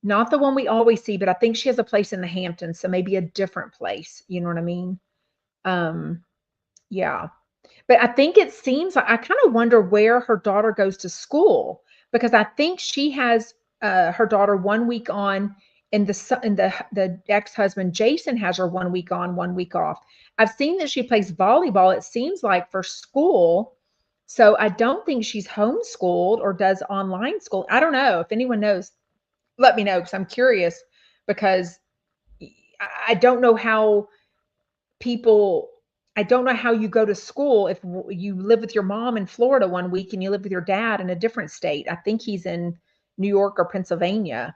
not the one we always see, but I think she has a place in the Hamptons. So maybe a different place. You know what I mean? Yeah. But I think it seems like I kind of wonder where her daughter goes to school because I think she has her daughter 1 week on, and the ex-husband Jason has her 1 week on, 1 week off. I've seen that she plays volleyball. It seems like for school, so I don't think she's homeschooled or does online school. I don't know if anyone knows. Let me know because I'm curious because I don't know how people. I don't know how you go to school if you live with your mom in Florida 1 week and you live with your dad in a different state. I think he's in New York or Pennsylvania.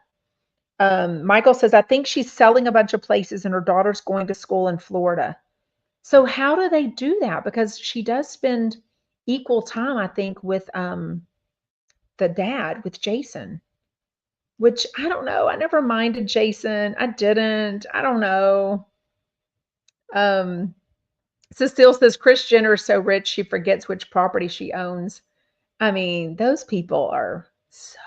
Michael says, I think she's selling a bunch of places and her daughter's going to school in Florida. So how do they do that? Because she does spend equal time, I think, with the dad, with Jason, which I don't know. I never minded Jason. I didn't. I don't know. Cecile says Kris Jenner is so rich she forgets which property she owns. I mean, those people are so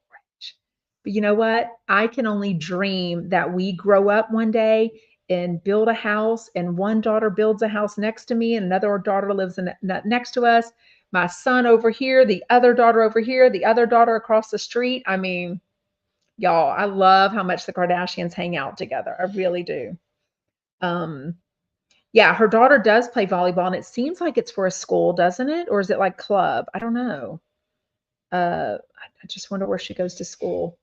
rich. But you know what? I can only dream that we grow up one day and build a house, and one daughter builds a house next to me and another daughter lives next to us. My son over here, the other daughter over here, the other daughter across the street. I mean, y'all, I love how much the Kardashians hang out together. I really do. Um, yeah, her daughter does play volleyball, and it seems like it's for a school, doesn't it? Or is it like club? I don't know. I just wonder where she goes to school.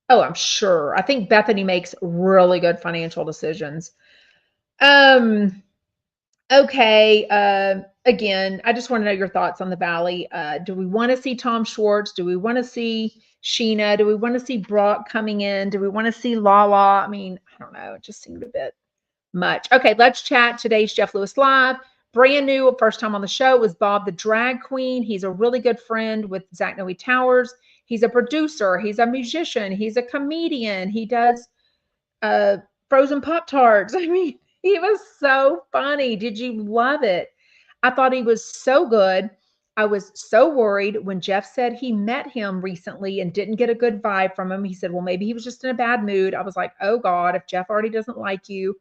Oh, I'm sure. I think Bethany makes really good financial decisions. Um, okay. Again, I just want to know your thoughts on the Valley. Do we want to see Tom Schwartz? Do we want to see Sheena? Do we want to see Brock coming in? Do we want to see Lala? I mean, I don't know. It just seemed a bit much. Okay, let's chat. Today's Jeff Lewis Live. Brand new, first time on the show was Bob the Drag Queen. He's a really good friend with Zach Noe Towers. He's a producer. He's a musician. He's a comedian. He does frozen Pop-Tarts. I mean, he was so funny. Did you love it? I thought he was so good. I was so worried when Jeff said he met him recently and didn't get a good vibe from him. He said, well, maybe he was just in a bad mood. I was like, oh God, if Jeff already doesn't like you.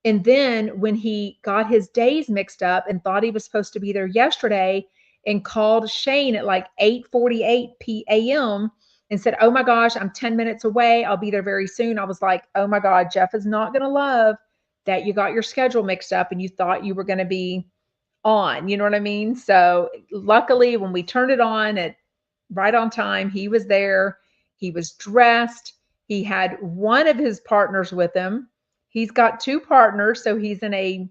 And then when he got his days mixed up and thought he was supposed to be there yesterday and called Shane at like 8:48 p.m. and said, oh my gosh, I'm 10 minutes away. I'll be there very soon. I was like, oh my God, Jeff is not going to love that you got your schedule mixed up and you thought you were going to be on. You know what I mean? So luckily, when we turned it on at right on time, he was there. He was dressed. He had one of his partners with him. He's got two partners, so he's in a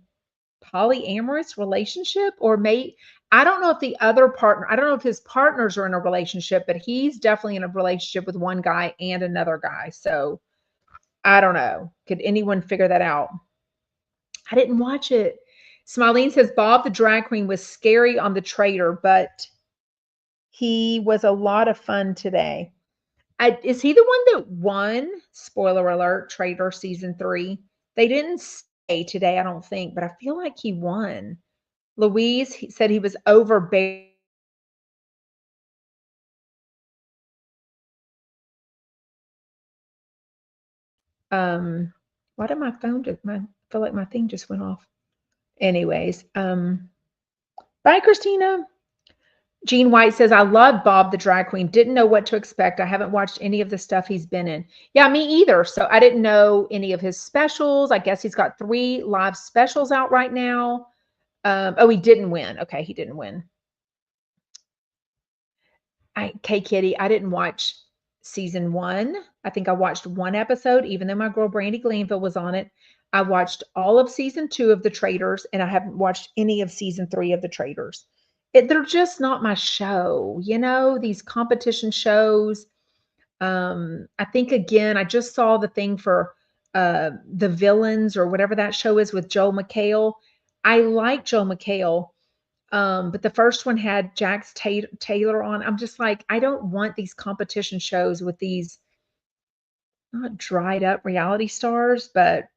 polyamorous relationship, or may I don't know if the other partner, I don't know if his partners are in a relationship, but he's definitely in a relationship with one guy and another guy. So I don't know. Could anyone figure that out? I didn't watch it. Smileen says Bob the drag queen was scary on the Trader, but he was a lot of fun today. Is he the one that won? Spoiler alert, Trader season 3. They didn't say today, I don't think, but I feel like he won. Louise said he was overbearing. Why did my phone I feel like my thing just went off. Anyways, bye, Christina. Jean White says, I love Bob the drag queen. Didn't know what to expect. I haven't watched any of the stuff he's been in. Yeah, me either. So I didn't know any of his specials. I guess he's got 3 live specials out right now. Oh, he didn't win. Okay, he didn't win. K Kitty, I didn't watch season 1. I think I watched 1 episode, even though my girl Brandy Glanville was on it. I watched all of season 2 of The Traitors, and I haven't watched any of season 3 of The Traitors. They're just not my show, you know, these competition shows. I think again, I just saw the thing for The Villains or whatever that show is with Joel McHale. I like Joel McHale, but the first one had Jax Taylor on. I'm just like, I don't want these competition shows with these not dried up reality stars, but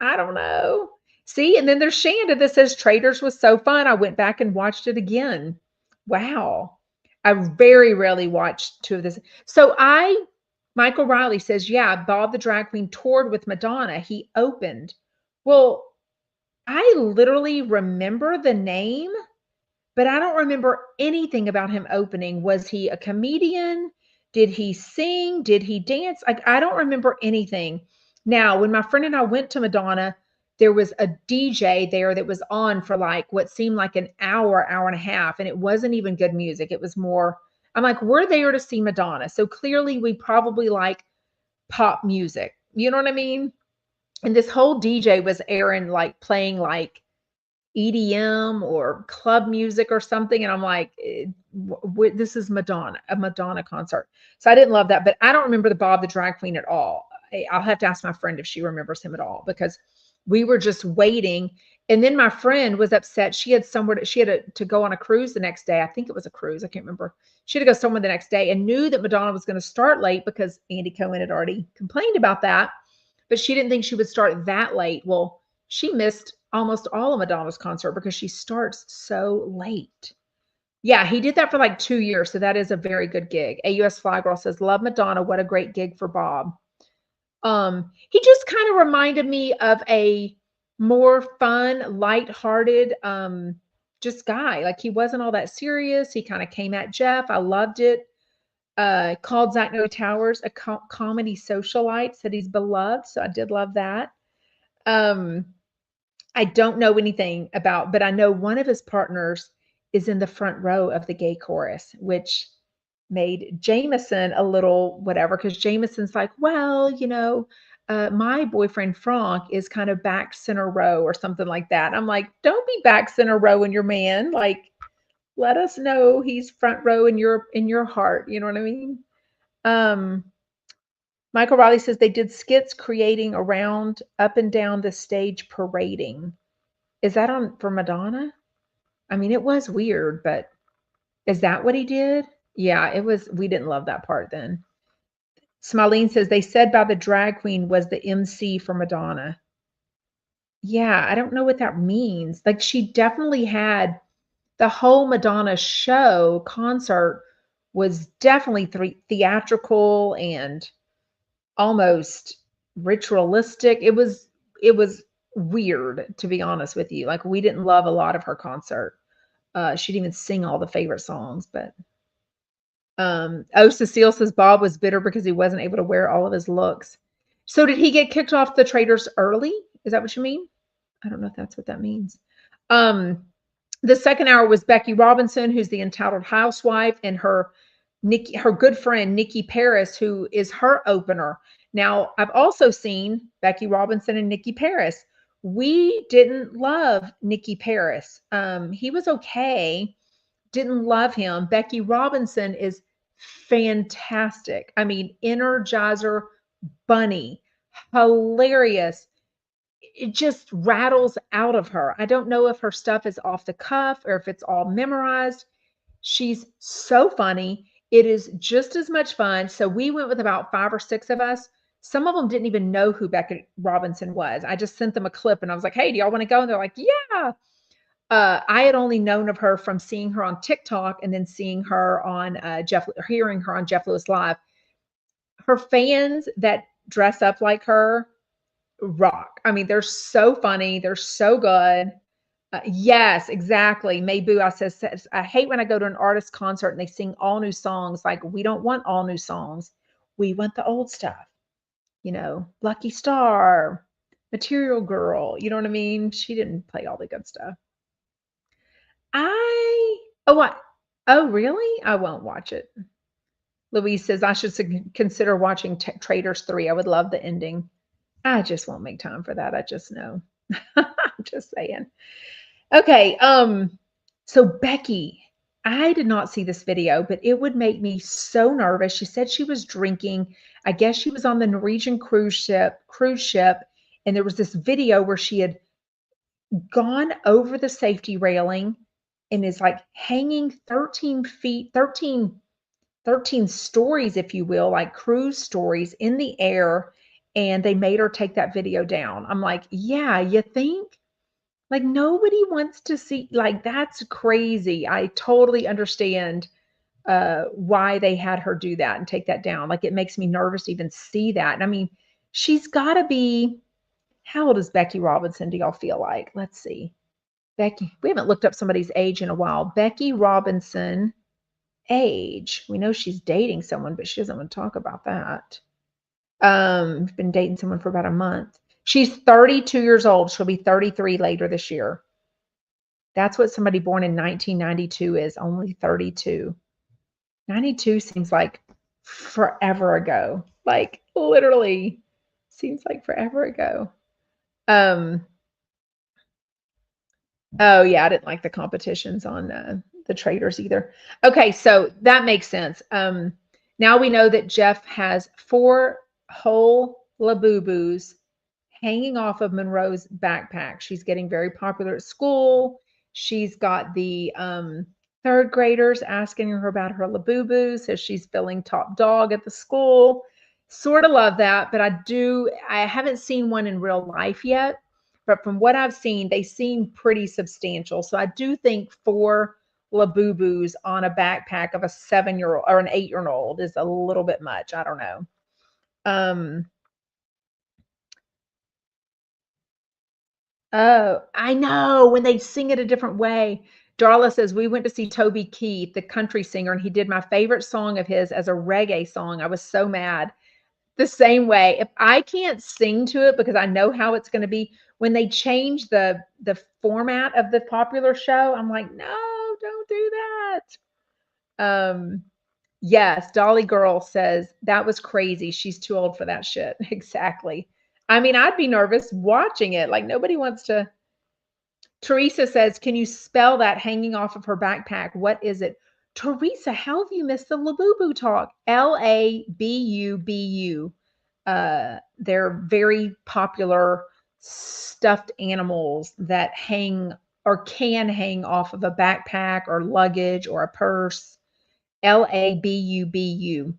I don't know. See, and then there's Shanda that says Traitors was so fun. I went back and watched it again. Wow. I very rarely watch 2 of this. So Michael Riley says, yeah, Bob the drag queen toured with Madonna. He opened. Well, I literally remember the name, but I don't remember anything about him opening. Was he a comedian? Did he sing? Did he dance? Like, I don't remember anything. Now, when my friend and I went to Madonna, there was a DJ there that was on for like what seemed like an hour, hour and a half, and it wasn't even good music. It was more, I'm like, we're there to see Madonna. So clearly we probably like pop music. You know what I mean? And this whole DJ was airing like playing like EDM or club music or something. And I'm like, this is Madonna, a Madonna concert. So I didn't love that, but I don't remember the Bob the drag queen at all. I'll have to ask my friend if she remembers him at all, because we were just waiting. And then my friend was upset. She had to go on a cruise the next day. I think it was a cruise. I can't remember. She had to go somewhere the next day and knew that Madonna was going to start late because Andy Cohen had already complained about that. But she didn't think she would start that late. Well, she missed almost all of Madonna's concert because she starts so late. Yeah, he did that for like 2 years. So that is a very good gig. AUS Fly Girl says, love Madonna. What a great gig for Bob. He just kind of reminded me of a more fun, lighthearted, just guy. Like he wasn't all that serious. He kind of came at Jeff. I loved it. Called Zach Noe Towers a comedy socialite. Said he's beloved, so I did love that. Um, I don't know anything about, but I know one of his partners is in the front row of the gay chorus, which made Jameson a little whatever, because Jameson's like, well, my boyfriend Frank is kind of back center row or something like that. I'm like, don't be back center row in your man. Like, let us know he's front row in your heart. You know what I mean? Um, Michael Riley says they did skits creating around up and down the stage parading. Is that on for Madonna? I mean, it was weird, but is that what he did? Yeah, it was. We didn't love that part then. Smileen says they said by the drag queen was the MC for Madonna. Yeah, I don't know what that means. Like she definitely had the whole Madonna show concert was definitely theatrical and almost ritualistic. It was weird, to be honest with you. Like we didn't love a lot of her concert. She didn't even sing all the favorite songs, but Cecile says Bob was bitter because he wasn't able to wear all of his looks. So did he get kicked off the Traders early? Is that what you mean? I don't know if that's what that means. Um, the second hour was Becky Robinson, who's the entitled housewife, and her good friend Nikki Paris, who is her opener. Now, I've also seen Becky Robinson and Nikki Paris. We didn't love Nikki Paris. He was okay. Didn't love him. Becky Robinson is fantastic. I mean, Energizer Bunny, hilarious. It just rattles out of her. I don't know if her stuff is off the cuff or if it's all memorized. She's so funny. It is just as much fun. So we went with about 5 or 6 of us. Some of them didn't even know who Becky Robinson was. I just sent them a clip and I was like, hey, do y'all want to go? And they're like, yeah. I had only known of her from seeing her on TikTok and then seeing her on hearing her on Jeff Lewis Live. Her fans that dress up like her rock. I mean, they're so funny. They're so good. Yes, exactly. Maybu, says, I hate when I go to an artist concert and they sing all new songs. Like, we don't want all new songs. We want the old stuff, Lucky Star, Material Girl. You know what I mean? She didn't play all the good stuff. What? Oh, really? I won't watch it. Louise says I should consider watching Traders 3. I would love the ending. I just won't make time for that. I just know. I'm just saying. Okay, so Becky, I did not see this video, but it would make me so nervous. She said she was drinking. I guess she was on the Norwegian cruise ship, and there was this video where she had gone over the safety railing and is like hanging 13 feet, 13 stories, if you will, like cruise stories in the air. And they made her take that video down. I'm like, yeah, you think? Like nobody wants to see, like that's crazy. I totally understand why they had her do that and take that down. Like it makes me nervous to even see that. And I mean, she's got to be, how old is Becky Robinson? Do y'all feel like? Let's see. Becky, we haven't looked up somebody's age in a while. Becky Robinson age. We know she's dating someone, but she doesn't want to talk about that. Been dating someone for about a month. She's 32 years old. She'll be 33 later this year. That's what somebody born in 1992 is, only 32. 92 seems like forever ago. Like literally seems like forever ago. Oh yeah, I didn't like the competitions on the traders either. Okay, so that makes sense. Now we know that Jeff has 4 whole Labubus hanging off of Monroe's backpack. She's getting very popular at school. She's got the third graders asking her about her Labubus, so she's feeling top dog at the school. Sort of love that, but I haven't seen one in real life yet. But from what I've seen, they seem pretty substantial. So I do think 4 Labubus on a backpack of a 7-year-old or an 8-year-old is a little bit much. I don't know. Oh, I know, when they sing it a different way. Darla says, "We went to see Toby Keith, the country singer, and he did my favorite song of his as a reggae song. I was so mad." The same way, if I can't sing to it because I know how it's gonna be, when they change the format of the popular show, I'm like, "No, don't do that." Um, yes, Dolly Girl says, "That was crazy. She's too old for that shit." Exactly. I mean, I'd be nervous watching it, like, nobody wants to. Teresa says, "Can you spell that hanging off of her backpack? What is it?" Teresa, how have you missed the Labubu talk? Labubu. They're very popular stuffed animals that hang or can hang off of a backpack or luggage or a purse. Labubu.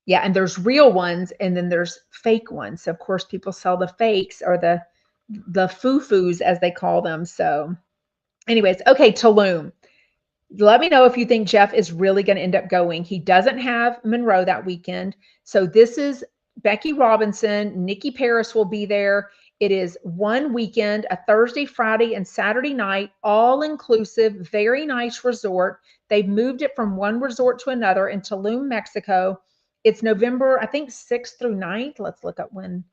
Yeah, and there's real ones and then there's fake ones. So of course people sell the fakes or the foo-foos as they call them. So anyways, okay, Tulum. Let me know if you think Jeff is really going to end up going. He doesn't have Monroe that weekend. So this is Becky Robinson. Nikki Paris will be there. It is one weekend, a Thursday, Friday, and Saturday night, all inclusive, very nice resort. They've moved it from one resort to another in Tulum, Mexico. It's November, I think, 6th through 9th. Let's look up when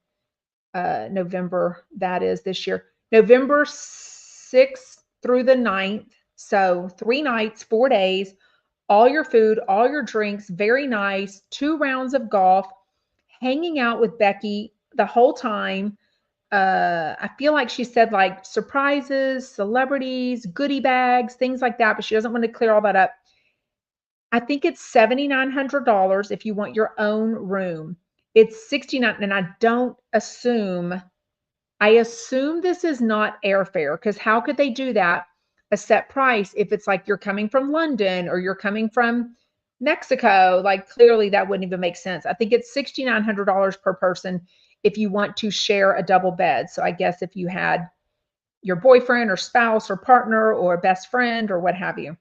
November that is this year. November 6th through the 9th. So 3 nights, 4 days, all your food, all your drinks, very nice, 2 rounds of golf, hanging out with Becky the whole time. I feel like she said like surprises, celebrities, goodie bags, things like that, but she doesn't want to clear all that up. I think it's $7,900 if you want your own room. It's 69, and I assume this is not airfare because how could they do that a set price if it's like you're coming from London or you're coming from Mexico? Like clearly that wouldn't even make sense. I think it's $6,900 per person if you want to share a double bed. So I guess if you had your boyfriend or spouse or partner or best friend or what have you,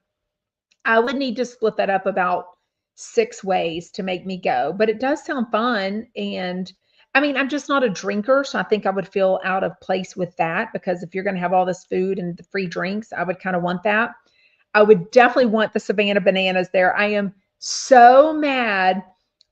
I would need to split that up about 6 ways to make me go. But it does sound fun. And I mean, I'm just not a drinker. So I think I would feel out of place with that because if you're going to have all this food and the free drinks, I would kind of want that. I would definitely want the Savannah bananas there. I am so mad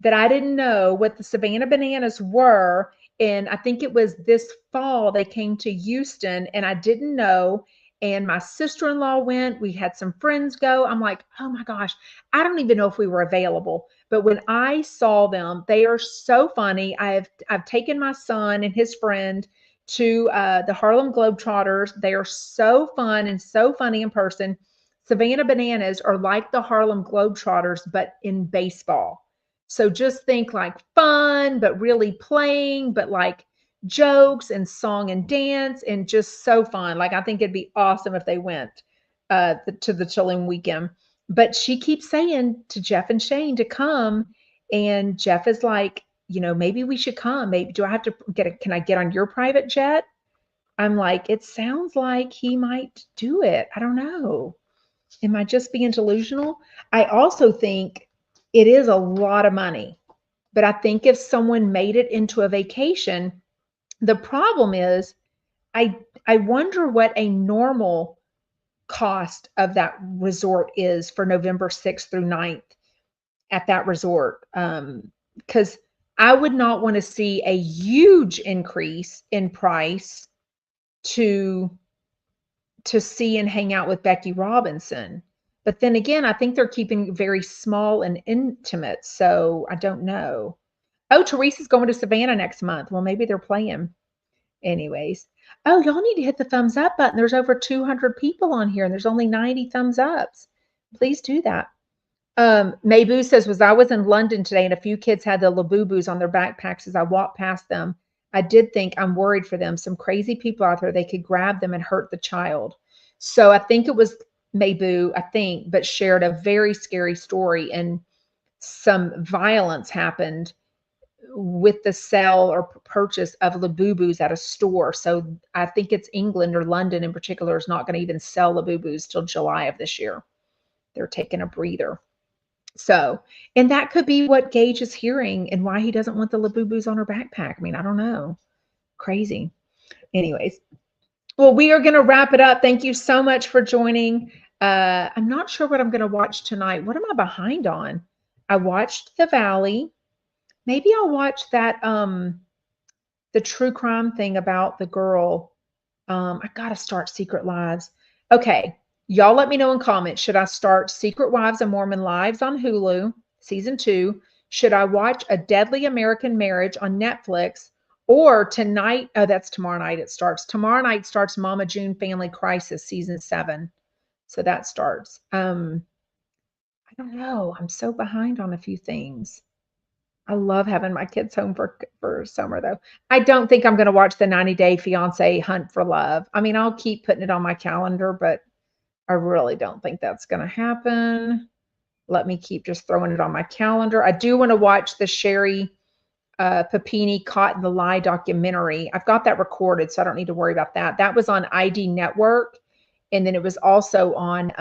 that I didn't know what the Savannah bananas were. And I think it was this fall they came to Houston and I didn't know. And my sister-in-law went. We had some friends go. I'm like, oh my gosh, I don't even know if we were available. But when I saw them, they are so funny. I've taken my son and his friend to the Harlem Globetrotters. They are so fun and so funny in person. Savannah Bananas are like the Harlem Globetrotters, but in baseball. So just think like fun, but really playing, but like jokes and song and dance and just so fun. Like I think it'd be awesome if they went to the Tulum weekend. But she keeps saying to Jeff and Shane to come, and Jeff is like, maybe we should come. Maybe do I have to can I get on your private jet? I'm like, it sounds like he might do it. I don't know. Am I just being delusional? I also think it is a lot of money. But I think if someone made it into a vacation, the problem is I wonder what a normal cost of that resort is for November 6th through 9th at that resort. Because I would not want to see a huge increase in price to see and hang out with Becky Robinson. But then again, I think they're keeping very small and intimate. So I don't know. Oh, Teresa's going to Savannah next month. Well, maybe they're playing. Anyways. Oh, y'all need to hit the thumbs up button. There's over 200 people on here and there's only 90 thumbs ups. Please do that. Mayboo says, I was in London today and a few kids had the Labubus on their backpacks as I walked past them. I did think I'm worried for them. Some crazy people out there, they could grab them and hurt the child. So I think it was Mayboo, but shared a very scary story and some violence happened with the sale or purchase of Labubus at a store. So I think it's England or London in particular is not going to even sell Labubus till July of this year. They're taking a breather. So, and that could be what Gage is hearing and why he doesn't want the Labubus on her backpack. I mean, I don't know. Crazy. Anyways. Well, we are going to wrap it up. Thank you so much for joining. I'm not sure what I'm going to watch tonight. What am I behind on? I watched The Valley. Maybe I'll watch that the true crime thing about the girl. I got to start Secret Lives. Okay, y'all let me know in comments. Should I start Secret Wives and Mormon Lives on Hulu, season 2? Should I watch A Deadly American Marriage on Netflix? Or tonight, oh, that's tomorrow night it starts. Tomorrow night starts Mama June Family Crisis, season 7. So that starts. I don't know. I'm so behind on a few things. I love having my kids home for summer though. I don't think I'm going to watch the 90 Day Fiance Hunt for Love. I mean, I'll keep putting it on my calendar, but I really don't think that's going to happen. Let me keep just throwing it on my calendar. I do want to watch the Sherry Papini Caught in the Lie documentary. I've got that recorded, so I don't need to worry about that. That was on ID Network, and then it was also on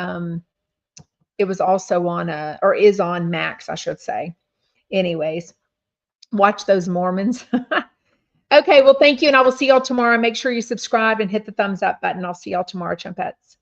or is on Max, I should say. Anyways, watch those Mormons. Okay, well, thank you, and I will see y'all tomorrow. Make sure you subscribe and hit the thumbs up button. I'll see y'all tomorrow, Chumpets.